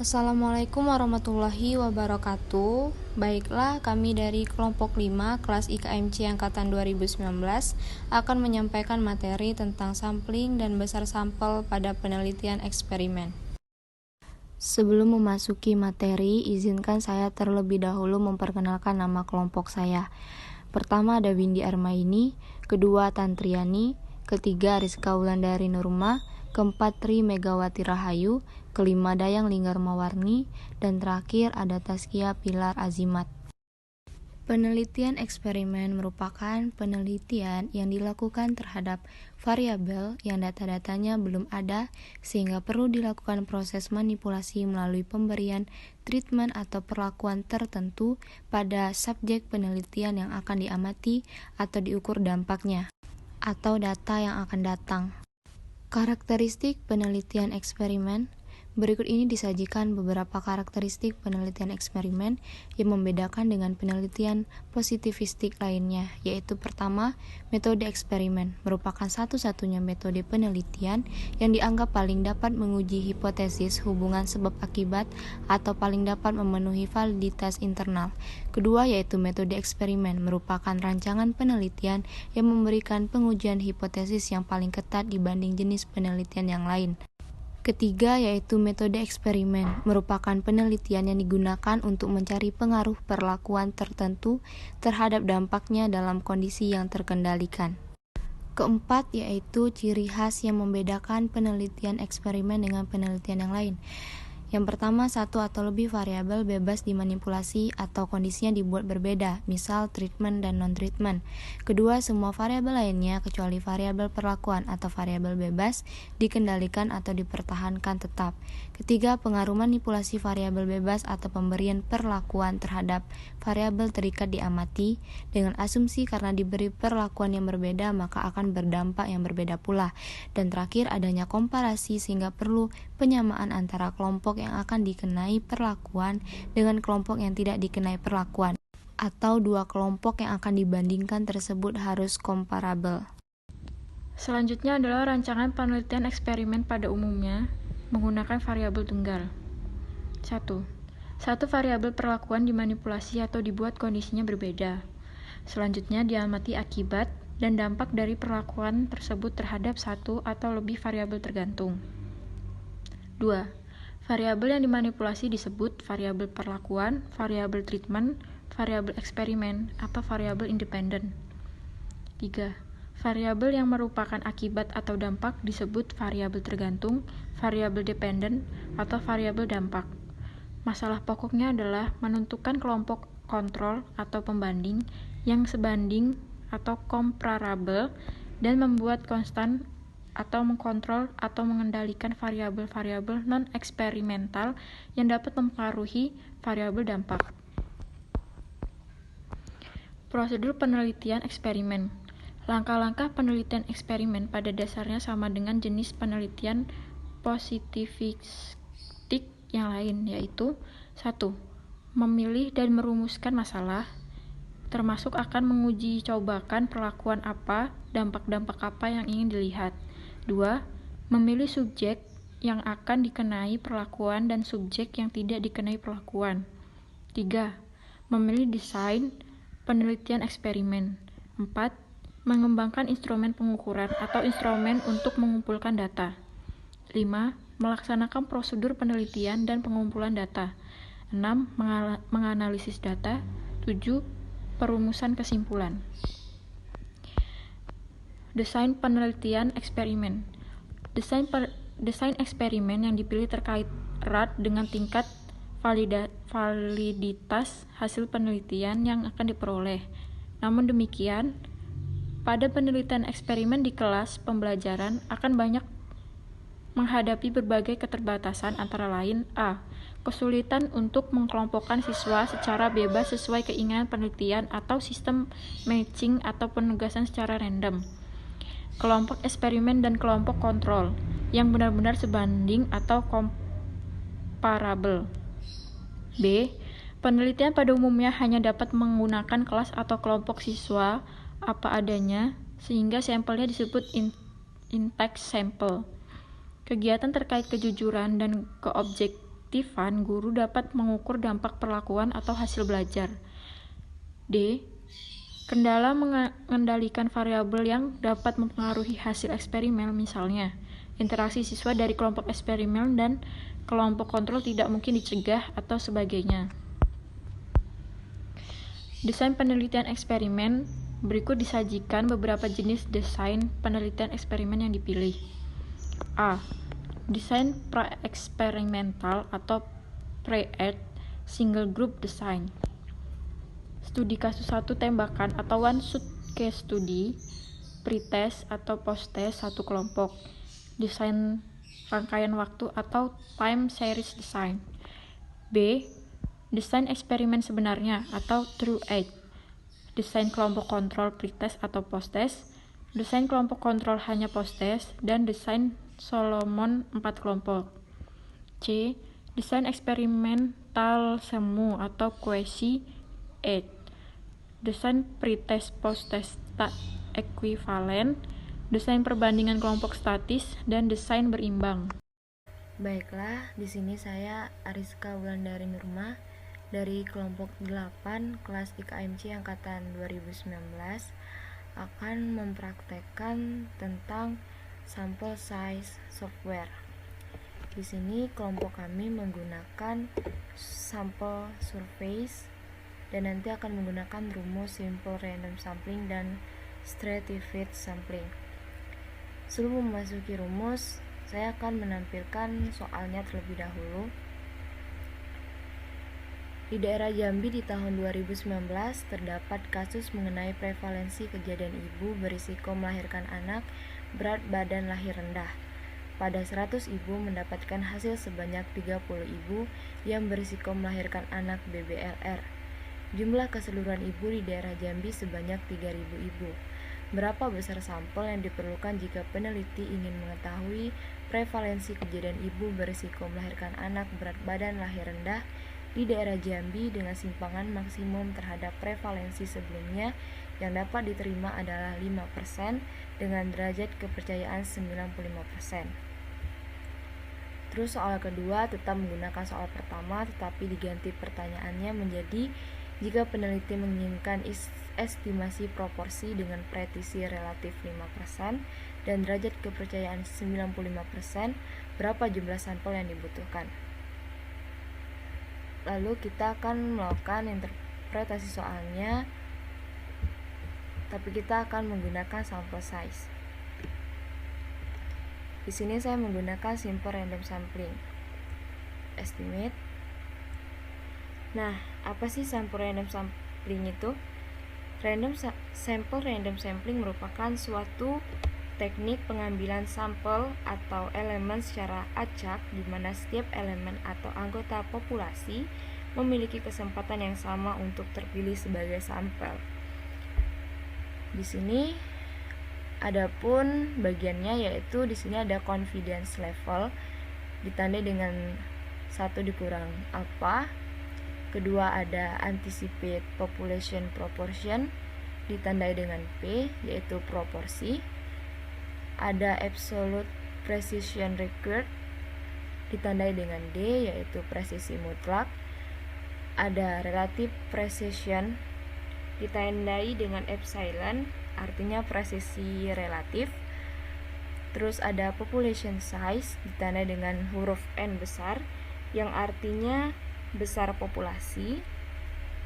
Assalamualaikum warahmatullahi wabarakatuh. Baiklah, kami dari kelompok 5 kelas IKMC angkatan 2019 akan menyampaikan materi tentang sampling dan besar sampel pada penelitian eksperimen. Sebelum memasuki materi, izinkan saya terlebih dahulu memperkenalkan nama kelompok saya. Pertama ada Windy Armaini, kedua Tantriani, ketiga Rizka Wulandari Nurma, keempat Tri Megawati Rahayu, kelima Dayang Linggar Mawarni, dan terakhir ada Taskia Pilar Azimat. Penelitian eksperimen merupakan penelitian yang dilakukan terhadap variabel yang data-datanya belum ada sehingga perlu dilakukan proses manipulasi melalui pemberian treatment atau perlakuan tertentu pada subjek penelitian yang akan diamati atau diukur dampaknya atau data yang akan datang. Karakteristik penelitian eksperimen. Berikut ini disajikan beberapa karakteristik penelitian eksperimen yang membedakan dengan penelitian positivistik lainnya, yaitu pertama, metode eksperimen merupakan satu-satunya metode penelitian yang dianggap paling dapat menguji hipotesis hubungan sebab akibat atau paling dapat memenuhi validitas internal. Kedua, yaitu metode eksperimen merupakan rancangan penelitian yang memberikan pengujian hipotesis yang paling ketat dibanding jenis penelitian yang lain. Ketiga, yaitu metode eksperimen, merupakan penelitian yang digunakan untuk mencari pengaruh perlakuan tertentu terhadap dampaknya dalam kondisi yang terkendalikan. Keempat, yaitu ciri khas yang membedakan penelitian eksperimen dengan penelitian yang lain. Yang pertama, satu atau lebih variabel bebas dimanipulasi atau kondisinya dibuat berbeda, misal treatment dan non-treatment. Kedua, semua variabel lainnya kecuali variabel perlakuan atau variabel bebas dikendalikan atau dipertahankan tetap. Ketiga, pengaruh manipulasi variabel bebas atau pemberian perlakuan terhadap variabel terikat diamati dengan asumsi karena diberi perlakuan yang berbeda maka akan berdampak yang berbeda pula. Dan terakhir, adanya komparasi sehingga perlu penyamaan antara kelompok yang akan dikenai perlakuan dengan kelompok yang tidak dikenai perlakuan, atau dua kelompok yang akan dibandingkan tersebut harus komparabel. Selanjutnya adalah rancangan penelitian eksperimen pada umumnya menggunakan variabel tunggal. 1. Satu variabel perlakuan dimanipulasi atau dibuat kondisinya berbeda. Selanjutnya diamati akibat dan dampak dari perlakuan tersebut terhadap satu atau lebih variabel tergantung. 2. Variabel yang dimanipulasi disebut variabel perlakuan, variabel treatment, variabel eksperimen, atau variabel independen. 3. Variabel yang merupakan akibat atau dampak disebut variabel tergantung, variabel dependen, atau variabel dampak. Masalah pokoknya adalah menentukan kelompok kontrol atau pembanding yang sebanding atau komparabel dan membuat konstan atau mengkontrol atau mengendalikan variabel-variabel non-eksperimental yang dapat mempengaruhi variabel dampak. Prosedur penelitian eksperimen. Langkah-langkah penelitian eksperimen pada dasarnya sama dengan jenis penelitian positivistik yang lain, yaitu 1. Memilih dan merumuskan masalah, termasuk akan menguji cobakan perlakuan apa, dampak-dampak apa yang ingin dilihat. 2. Memilih subjek yang akan dikenai perlakuan dan subjek yang tidak dikenai perlakuan. 3. Memilih desain penelitian eksperimen. 4. Mengembangkan instrumen pengukuran atau instrumen untuk mengumpulkan data. 5. Melaksanakan prosedur penelitian dan pengumpulan data. 6. Menganalisis data. 7. Perumusan kesimpulan. Desain penelitian eksperimen. Desain eksperimen yang dipilih terkait erat dengan tingkat validitas hasil penelitian yang akan diperoleh. Namun demikian, pada penelitian eksperimen di kelas pembelajaran akan banyak menghadapi berbagai keterbatasan antara lain a. Kesulitan untuk mengkelompokkan siswa secara bebas sesuai keinginan penelitian atau sistem matching atau penugasan secara random. Kelompok eksperimen dan kelompok kontrol yang benar-benar sebanding atau komparabel. B. Penelitian pada umumnya hanya dapat menggunakan kelas atau kelompok siswa apa adanya, sehingga sampelnya disebut intact sample. Kegiatan terkait kejujuran dan keefektifan guru dapat mengukur dampak perlakuan atau hasil belajar. D. Kendala mengendalikan variabel yang dapat mempengaruhi hasil eksperimen, misalnya interaksi siswa dari kelompok eksperimen dan kelompok kontrol tidak mungkin dicegah atau sebagainya. Desain penelitian eksperimen. Berikut disajikan beberapa jenis desain penelitian eksperimen yang dipilih. A. Desain pra-eksperimental atau pre-ed single group design. Studi kasus satu tembakan atau one-shot case study, pre-test atau post-test satu kelompok. Desain rangkaian waktu atau time series design. B. Desain eksperimen sebenarnya atau true age. Desain kelompok kontrol pre-test atau post-test. Desain kelompok kontrol hanya post-test, dan desain Solomon 4 kelompok. C. Desain eksperimental semu atau quasi-age. Desain pre-test post-test tak ekuivalen, desain perbandingan kelompok statis, dan desain berimbang. Baiklah, di sini saya Ariska Wulandari Nurma dari kelompok 8 kelas IKMC angkatan 2019 akan mempraktekkan tentang sample size software. Di sini kelompok kami menggunakan sample surface dan nanti akan menggunakan rumus simple random sampling dan stratified sampling. Sebelum memasuki rumus, saya akan menampilkan soalnya terlebih dahulu. Di daerah Jambi di tahun 2019 terdapat kasus mengenai prevalensi kejadian ibu berisiko melahirkan anak berat badan lahir rendah. Pada 100 ibu mendapatkan hasil sebanyak 30 ibu yang berisiko melahirkan anak BBLR. Jumlah keseluruhan ibu di daerah Jambi sebanyak 3.000 ibu. Berapa besar sampel yang diperlukan jika peneliti ingin mengetahui prevalensi kejadian ibu berisiko melahirkan anak berat badan lahir rendah di daerah Jambi dengan simpangan maksimum terhadap prevalensi sebelumnya yang dapat diterima adalah 5% dengan derajat kepercayaan 95%. Terus soal kedua tetap menggunakan soal pertama, tetapi diganti pertanyaannya menjadi jika peneliti menginginkan estimasi proporsi dengan presisi relatif 5% dan derajat kepercayaan 95%, berapa jumlah sampel yang dibutuhkan? Lalu kita akan melakukan interpretasi soalnya, tapi kita akan menggunakan sample size. Di sini saya menggunakan simple random sampling estimate. Nah, apa sih sample random sampling itu? Sample random sampling merupakan suatu teknik pengambilan sampel atau elemen secara acak di mana setiap elemen atau anggota populasi memiliki kesempatan yang sama untuk terpilih sebagai sampel. Di sini adapun bagiannya yaitu di sini ada confidence level ditandai dengan 1 dikurang alpha. Kedua ada anticipate population proportion ditandai dengan P yaitu proporsi. Ada absolute precision required ditandai dengan D yaitu presisi mutlak. Ada relative precision ditandai dengan epsilon artinya presisi relatif. Terus ada population size ditandai dengan huruf N besar yang artinya besar populasi.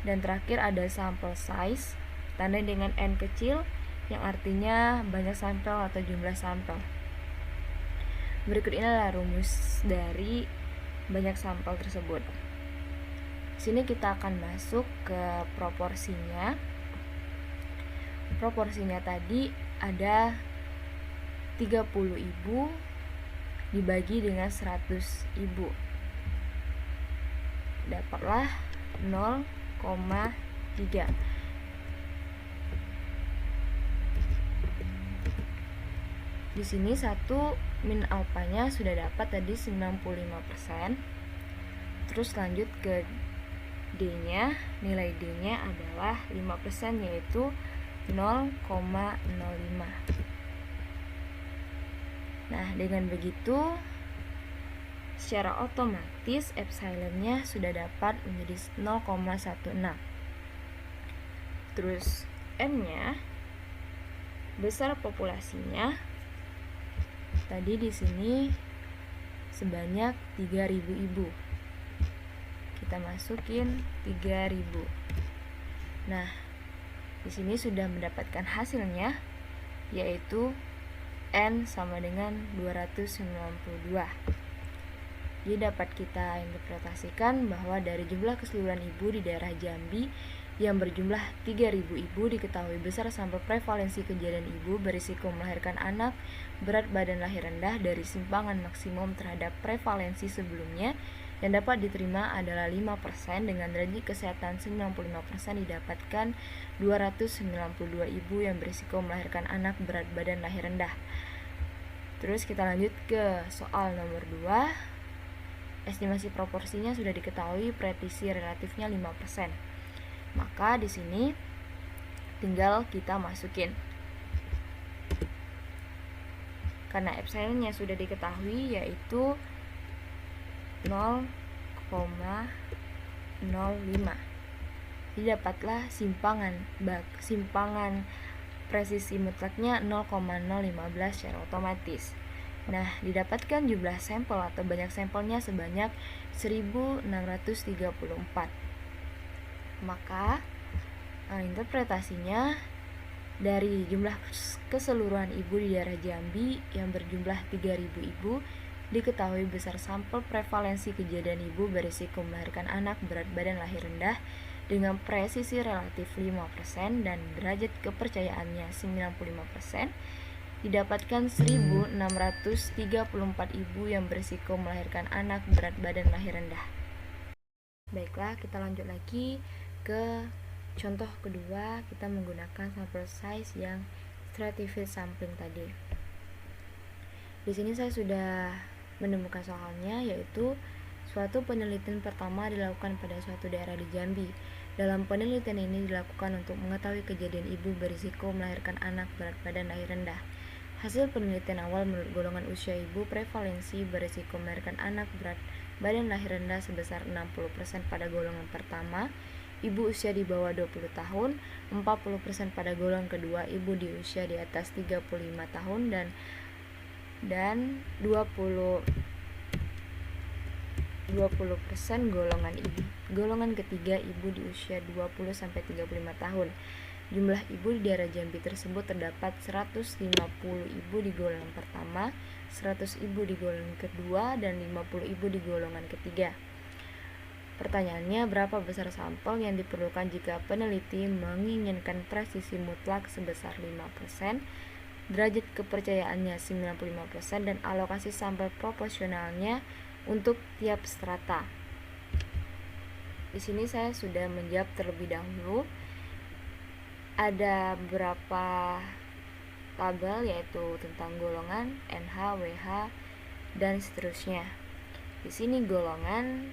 Dan terakhir ada sample size ditandai dengan N kecil yang artinya banyak sampel atau jumlah sampel. Berikut ini adalah rumus dari banyak sampel tersebut. Sini kita akan masuk ke proporsinya. Proporsinya tadi ada 30 ibu dibagi dengan 100 ibu. Dapatlah 0,3. Di sini 1 min alfanya sudah dapat tadi 95%. Terus lanjut ke D-nya. Nilai D-nya adalah 5% yaitu 0,05. Nah, dengan begitu secara otomatis epsilonnya sudah dapat menjadi 0,16. Terus N-nya, besar populasinya tadi di sini sebanyak 3.000 ibu. Kita masukin 3.000. Nah, di sini sudah mendapatkan hasilnya, yaitu N sama dengan 292. Jadi dapat kita interpretasikan bahwa dari jumlah keseluruhan ibu di daerah Jambi yang berjumlah 3.000 ibu diketahui besar sampai prevalensi kejadian ibu berisiko melahirkan anak berat badan lahir rendah dari simpangan maksimum terhadap prevalensi sebelumnya yang dapat diterima adalah 5% dengan derajat kesehatan 95% didapatkan 292 ibu yang berisiko melahirkan anak berat badan lahir rendah. Terus kita lanjut ke soal nomor 2. Estimasi proporsinya sudah diketahui, presisi relatifnya 5%. Maka di sini tinggal kita masukin. Karena epsilonnya sudah diketahui yaitu 0,05. Didapatlah simpangan presisi mutlaknya 0,015 secara otomatis. Nah, didapatkan jumlah sampel atau banyak sampelnya sebanyak 1634. Maka interpretasinya dari jumlah keseluruhan ibu di daerah Jambi yang berjumlah 3.000 ibu diketahui besar sampel prevalensi kejadian ibu berisiko melahirkan anak berat badan lahir rendah dengan presisi relatif 5% dan derajat kepercayaannya 95%, didapatkan 1.634 ibu yang berisiko melahirkan anak berat badan lahir rendah. Baiklah, kita lanjut lagi ke contoh kedua. Kita menggunakan sample size yang stratified sampling tadi. Di sini saya sudah menemukan soalnya, yaitu suatu penelitian pertama dilakukan pada suatu daerah di Jambi. Dalam penelitian ini dilakukan untuk mengetahui kejadian ibu berisiko melahirkan anak berat badan lahir rendah. Hasil penelitian awal menurut golongan usia ibu, prevalensi berisiko melahirkan anak berat badan lahir rendah sebesar 60% pada golongan pertama, ibu usia di bawah 20 tahun, 40% pada golongan kedua, ibu di usia di atas 35 tahun, dan 20% golongan ketiga, ibu di usia 20-35 tahun. Jumlah ibu di daerah Jambi tersebut terdapat 150 ibu di golongan pertama, 100 ibu di golongan kedua, dan 50 ibu di golongan ketiga. Pertanyaannya, berapa besar sampel yang diperlukan jika peneliti menginginkan presisi mutlak sebesar 5%, derajat kepercayaannya 95%, dan alokasi sampel proporsionalnya untuk tiap strata? Di sini saya sudah menjawab terlebih dahulu. Ada beberapa tabel, yaitu tentang golongan, NH, WH, dan seterusnya. Di sini golongan,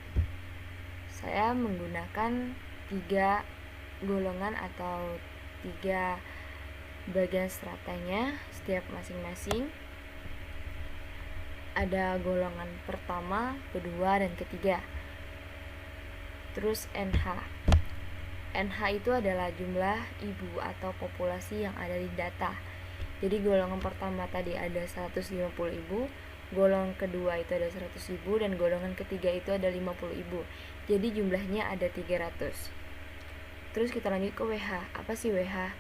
saya menggunakan 3 golongan atau 3 bagian stratanya setiap masing-masing. Ada golongan pertama, kedua, dan ketiga. Terus NH itu adalah jumlah ibu atau populasi yang ada di data. Jadi golongan pertama tadi ada 150 ibu, golongan kedua itu ada 100 ibu, dan golongan ketiga itu ada 50 ibu. Jadi jumlahnya ada 300. Terus kita lanjut ke WH. Apa sih WH?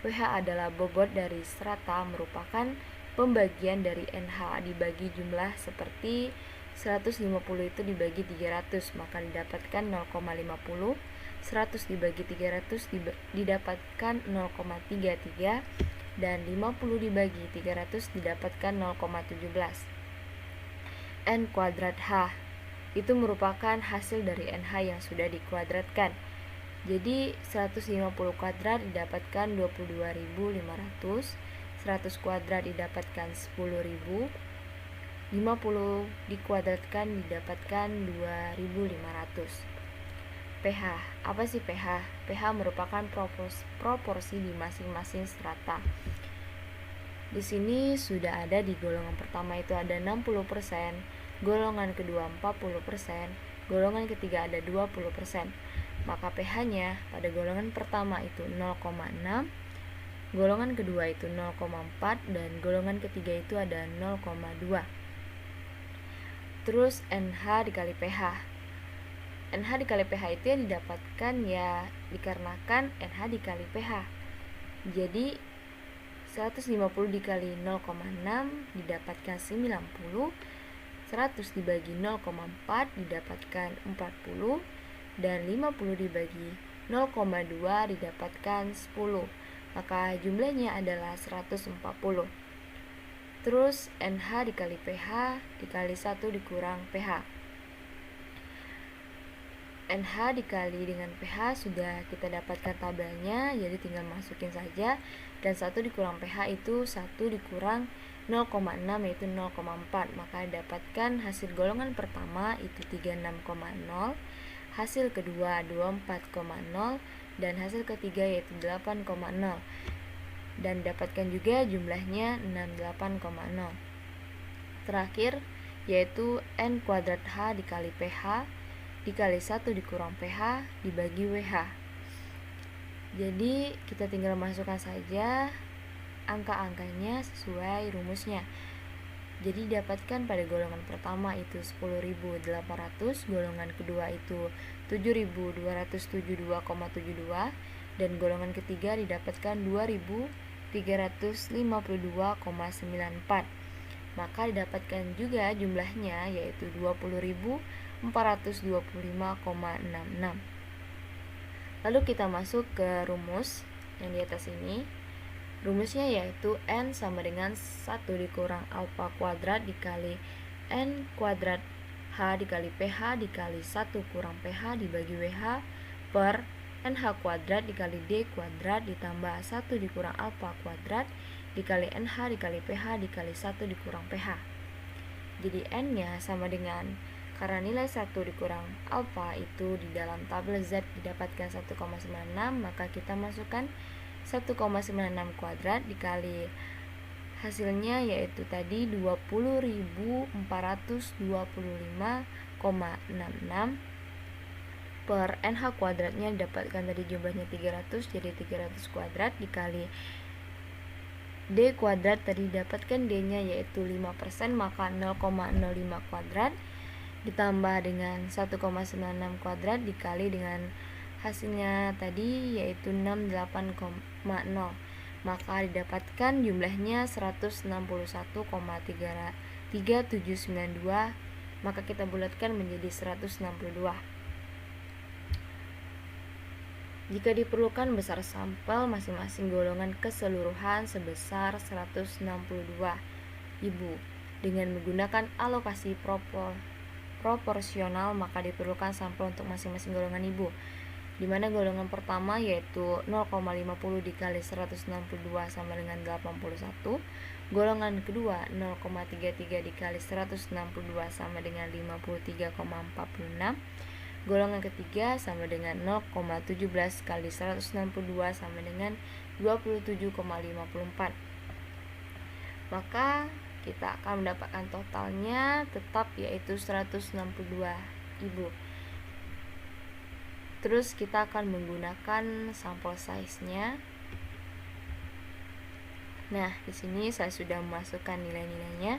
WH adalah bobot dari strata, merupakan pembagian dari NH dibagi jumlah, seperti 150 itu dibagi 300, maka didapatkan 0,50. 100 dibagi 300 didapatkan 0,33, dan 50 dibagi 300 didapatkan 0,17. N kuadrat H itu merupakan hasil dari NH yang sudah dikuadratkan. Jadi 150 kuadrat didapatkan 22.500, 100 kuadrat didapatkan 10.000, 50 dikuadratkan didapatkan 2.500. pH. Apa sih pH? pH merupakan proporsi di masing-masing strata. Di sini sudah ada di golongan pertama itu ada 60%, golongan kedua 40%, golongan ketiga ada 20%. Maka pH-nya pada golongan pertama itu 0,6, golongan kedua itu 0,4, dan golongan ketiga itu ada 0,2. Terus NH dikali pH. NH dikali pH itu yang didapatkan ya dikarenakan NH dikali pH. Jadi 150 dikali 0,6 didapatkan 90, 100 dibagi 0,4 didapatkan 40, dan 50 dibagi 0,2 didapatkan 10. Maka jumlahnya adalah 140. Terus NH dikali pH dikali 1 dikurang pH. NH dikali dengan pH sudah kita dapatkan tabelnya, jadi tinggal masukin saja. Dan 1 dikurang pH itu 1 dikurang 0,6 yaitu 0,4. Maka dapatkan hasil golongan pertama itu 36,0, hasil kedua 24,0, dan hasil ketiga yaitu 8,0. Dan dapatkan juga jumlahnya 68,0. Terakhir yaitu N kuadrat H dikali pH dikali 1 dikurang pH dibagi WH. Jadi kita tinggal masukkan saja angka-angkanya sesuai rumusnya. Jadi dapatkan pada golongan pertama itu 10.800, golongan kedua itu 7.272,72, dan golongan ketiga didapatkan 2.352,94. Maka didapatkan juga jumlahnya yaitu 20.425,66. Lalu kita masuk ke rumus yang di atas ini. Rumusnya yaitu N sama dengan 1 dikurang alfa kuadrat dikali N kuadrat H dikali pH dikali 1 kurang pH dibagi WH per NH kuadrat dikali D kuadrat ditambah 1 dikurang alfa kuadrat dikali NH dikali pH dikali 1 dikurang pH. Jadi N-nya sama dengan, karena nilai 1 dikurang alfa itu di dalam tabel Z didapatkan 1,96, maka kita masukkan 1,96 kuadrat dikali hasilnya yaitu tadi 20.425,66 per NH kuadratnya didapatkan tadi jumlahnya 300, jadi 300 kuadrat dikali D kuadrat tadi didapatkan D-nya yaitu 5%, maka 0,05 kuadrat ditambah dengan 1,96 kuadrat dikali dengan hasilnya tadi yaitu 68,0, maka didapatkan jumlahnya 161,3792, maka kita bulatkan menjadi 162. Jika diperlukan besar sampel masing-masing golongan keseluruhan sebesar 162 ibu dengan menggunakan alokasi proporsional, maka diperlukan sampel untuk masing-masing golongan ibu, di mana golongan pertama yaitu 0,50 dikali 162 sama dengan 81, golongan kedua 0,33 dikali 162 sama dengan 53,46, golongan ketiga sama dengan 0,17 kali 162 sama dengan 27,54. Maka kita akan mendapatkan totalnya tetap yaitu 162 ibu. Terus kita akan menggunakan sampel size-nya. Nah, di sini saya sudah memasukkan nilai-nilainya.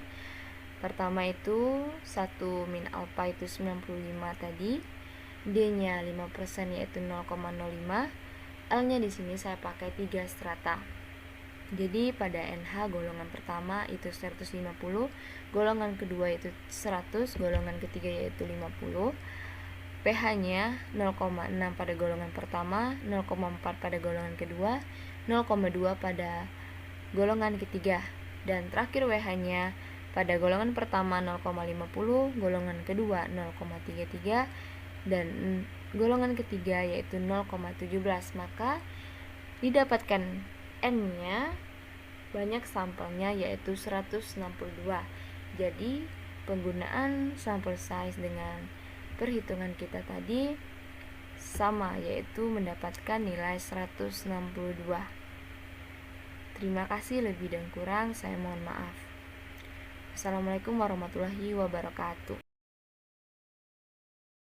Pertama itu 1 min alpha itu 95 tadi. D-nya 5% yaitu 0,05. L-nya di sini saya pakai 3 strata. Jadi pada NH golongan pertama itu 150, golongan kedua itu 100, golongan ketiga yaitu 50. pH-nya 0,6 pada golongan pertama, 0,4 pada golongan kedua, 0,2 pada golongan ketiga, dan terakhir WH-nya pada golongan pertama 0,50, golongan kedua 0,33, dan golongan ketiga yaitu 0,17. Maka didapatkan N-nya banyak sampelnya yaitu 162. Jadi penggunaan sampel size dengan perhitungan kita tadi sama, yaitu mendapatkan nilai 162. Terima kasih, lebih dan kurang saya mohon maaf. Assalamualaikum warahmatullahi wabarakatuh.